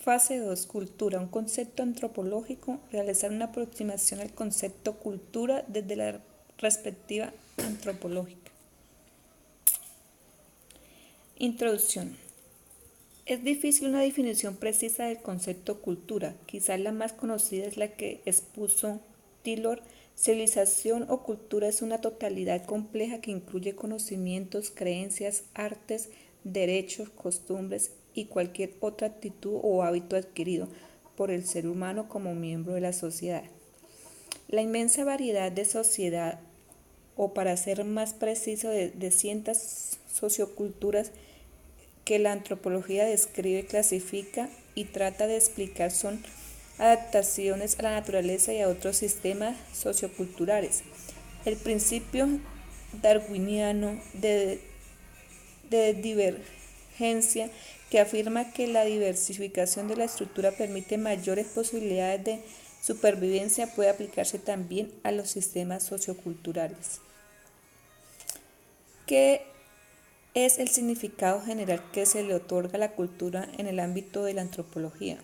Fase 2. Cultura. Un concepto antropológico. Realizar una aproximación al concepto cultura desde la perspectiva antropológica. Introducción. Es difícil una definición precisa del concepto cultura. Quizás la más conocida es la que expuso Taylor. Civilización o cultura es una totalidad compleja que incluye conocimientos, creencias, artes, derechos, costumbres y cualquier otra actitud o hábito adquirido por el ser humano como miembro de la sociedad. La inmensa variedad de sociedad, o para ser más preciso, de cientos socioculturas que la antropología describe, clasifica y trata de explicar son adaptaciones a la naturaleza y a otros sistemas socioculturales. El principio darwiniano de divergencia, que afirma que la diversificación de la estructura permite mayores posibilidades de supervivencia, puede aplicarse también a los sistemas socioculturales. ¿Qué es el significado general que se le otorga a la cultura en el ámbito de la antropología?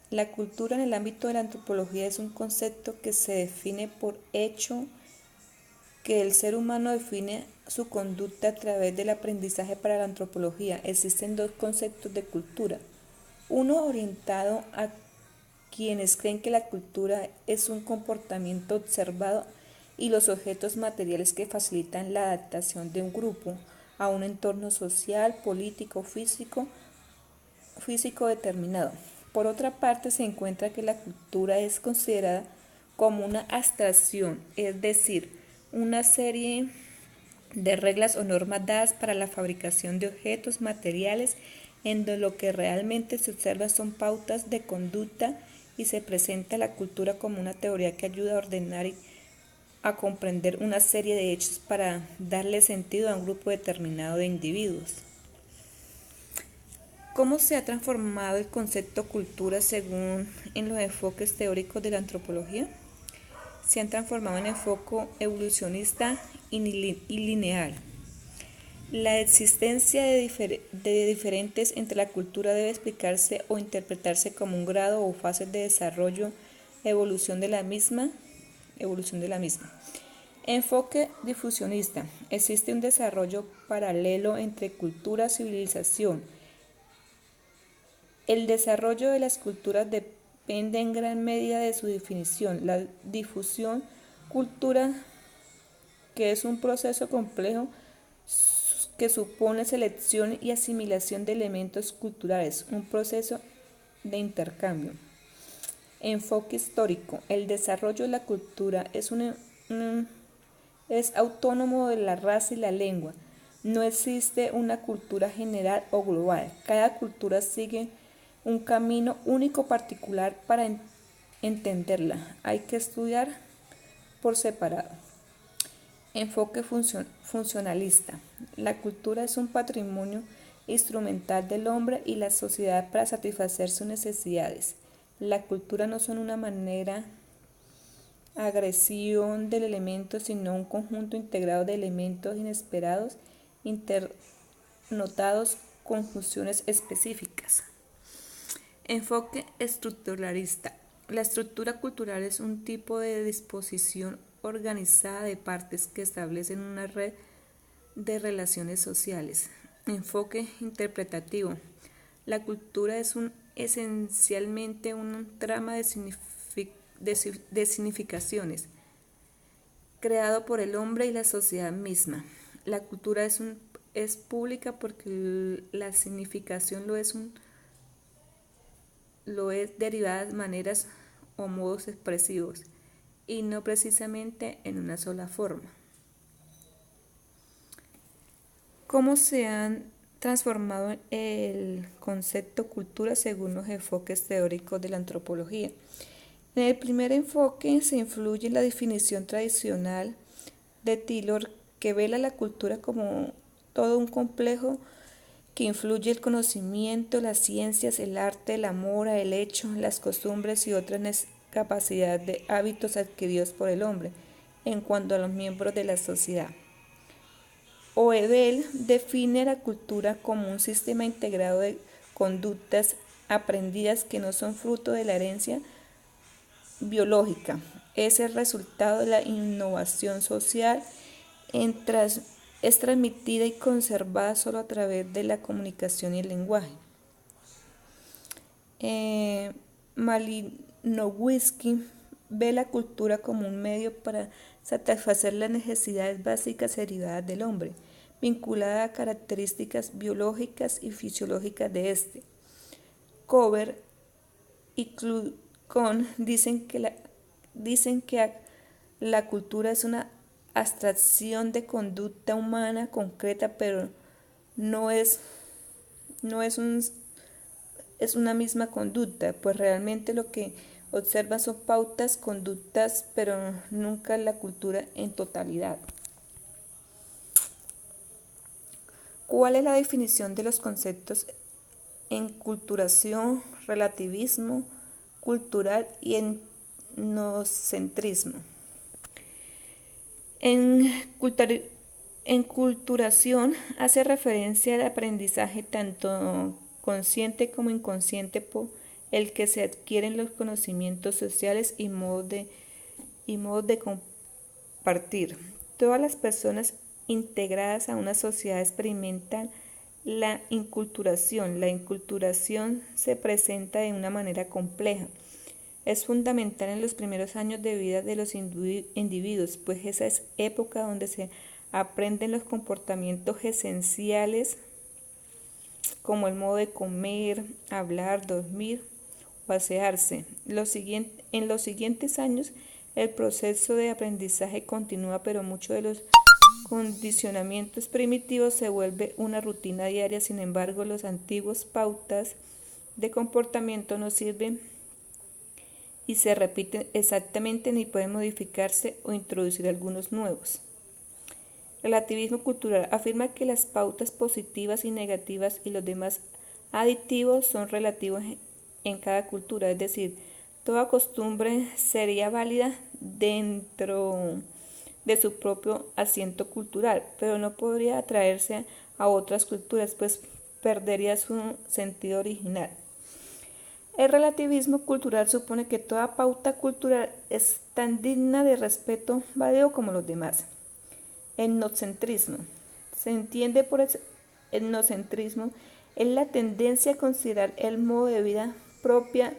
La cultura en el ámbito de la antropología es un concepto que se define por hecho que el ser humano define su conducta a través del aprendizaje. Para la antropología existen dos conceptos de cultura. Uno orientado a quienes creen que la cultura es un comportamiento observado y los objetos materiales que facilitan la adaptación de un grupo a un entorno social, político, físico determinado. Por otra parte, se encuentra que la cultura es considerada como una abstracción, es decir, una serie de reglas o normas dadas para la fabricación de objetos materiales, en donde lo que realmente se observa son pautas de conducta, y se presenta la cultura como una teoría que ayuda a ordenar y a comprender una serie de hechos para darle sentido a un grupo determinado de individuos. ¿Cómo se ha transformado el concepto cultura según en los enfoques teóricos de la antropología? Se han transformado en enfoque evolucionista y lineal. La existencia de diferentes entre la cultura debe explicarse o interpretarse como un grado o fase de desarrollo, evolución de la misma. Enfoque difusionista. Existe un desarrollo paralelo entre cultura y civilización. El desarrollo de las culturas depende en gran medida de su definición. La difusión cultura, que es un proceso complejo que supone selección y asimilación de elementos culturales, un proceso de intercambio. Enfoque histórico. El desarrollo de la cultura es autónomo de la raza y la lengua. No existe una cultura general o global. Cada cultura sigue un camino único particular para entenderla. Hay que estudiar por separado. Enfoque funcionalista. La cultura es un patrimonio instrumental del hombre y la sociedad para satisfacer sus necesidades. La cultura no son una manera agresión del elemento, sino un conjunto integrado de elementos inesperados, internotados con funciones específicas. Enfoque estructuralista. La estructura cultural es un tipo de disposición organizada de partes que establecen una red de relaciones sociales. Enfoque interpretativo. La cultura es esencialmente un trama de significaciones creado por el hombre y la sociedad misma. La cultura es pública porque la significación lo es derivadas maneras o modos expresivos y no precisamente en una sola forma. ¿Cómo se han transformado el concepto cultura según los enfoques teóricos de la antropología? En el primer enfoque se influye en la definición tradicional de Taylor, que vela la cultura como todo un complejo que influye el conocimiento, las ciencias, el arte, el amor, el hecho, las costumbres y otras capacidades de hábitos adquiridos por el hombre en cuanto a los miembros de la sociedad. Oedel define la cultura como un sistema integrado de conductas aprendidas que no son fruto de la herencia biológica. Es el resultado de la innovación social, es transmitida y conservada solo a través de la comunicación y el lenguaje. Malinowski ve la cultura como un medio para satisfacer las necesidades básicas derivadas del hombre, vinculadas a características biológicas y fisiológicas de éste. Cover y Clun dicen que la cultura es una abstracción de conducta humana concreta, pero no es una misma conducta, pues realmente lo que observa son pautas, conductas, pero nunca la cultura en totalidad. ¿Cuál es la definición de los conceptos enculturación, relativismo cultural y etnocentrismo? Enculturación hace referencia al aprendizaje tanto consciente como inconsciente por el que se adquieren los conocimientos sociales y modos de compartir. Todas las personas integradas a una sociedad experimentan la inculturación. La inculturación se presenta de una manera compleja. Es fundamental en los primeros años de vida de los individuos, pues esa es época donde se aprenden los comportamientos esenciales como el modo de comer, hablar, dormir o asearse. En los siguientes años el proceso de aprendizaje continúa, pero muchos de los condicionamientos primitivos se vuelve una rutina diaria. Sin embargo, los antiguos pautas de comportamiento no sirven y se repiten exactamente ni pueden modificarse o introducir algunos nuevos. Relativismo cultural afirma que las pautas positivas y negativas y los demás aditivos son relativos en cada cultura, es decir, toda costumbre sería válida dentro de su propio asiento cultural, pero no podría atraerse a otras culturas, pues perdería su sentido original. El relativismo cultural supone que toda pauta cultural es tan digna de respeto, válido como los demás. Etnocentrismo. Se entiende por etnocentrismo es la tendencia a considerar el modo de vida propia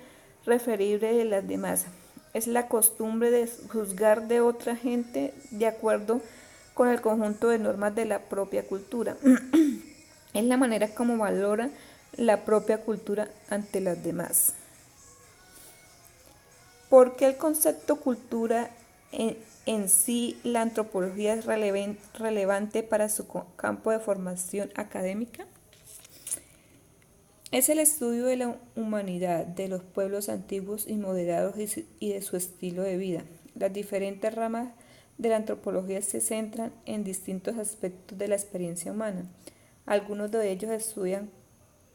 referible de las demás. Es la costumbre de juzgar de otra gente de acuerdo con el conjunto de normas de la propia cultura. Es la manera como valora la propia cultura ante las demás. ¿Por qué el concepto cultura en sí la antropología es relevante para su campo de formación académica? Es el estudio de la humanidad, de los pueblos antiguos y moderados y de su estilo de vida. Las diferentes ramas de la antropología se centran en distintos aspectos de la experiencia humana. Algunos de ellos estudian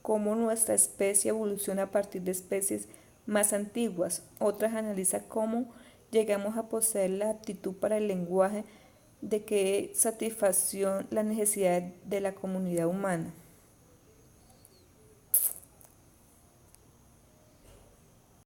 cómo nuestra especie evoluciona a partir de especies más antiguas. Otras analizan cómo llegamos a poseer la aptitud para el lenguaje, de qué satisfacción las necesidades de la comunidad humana.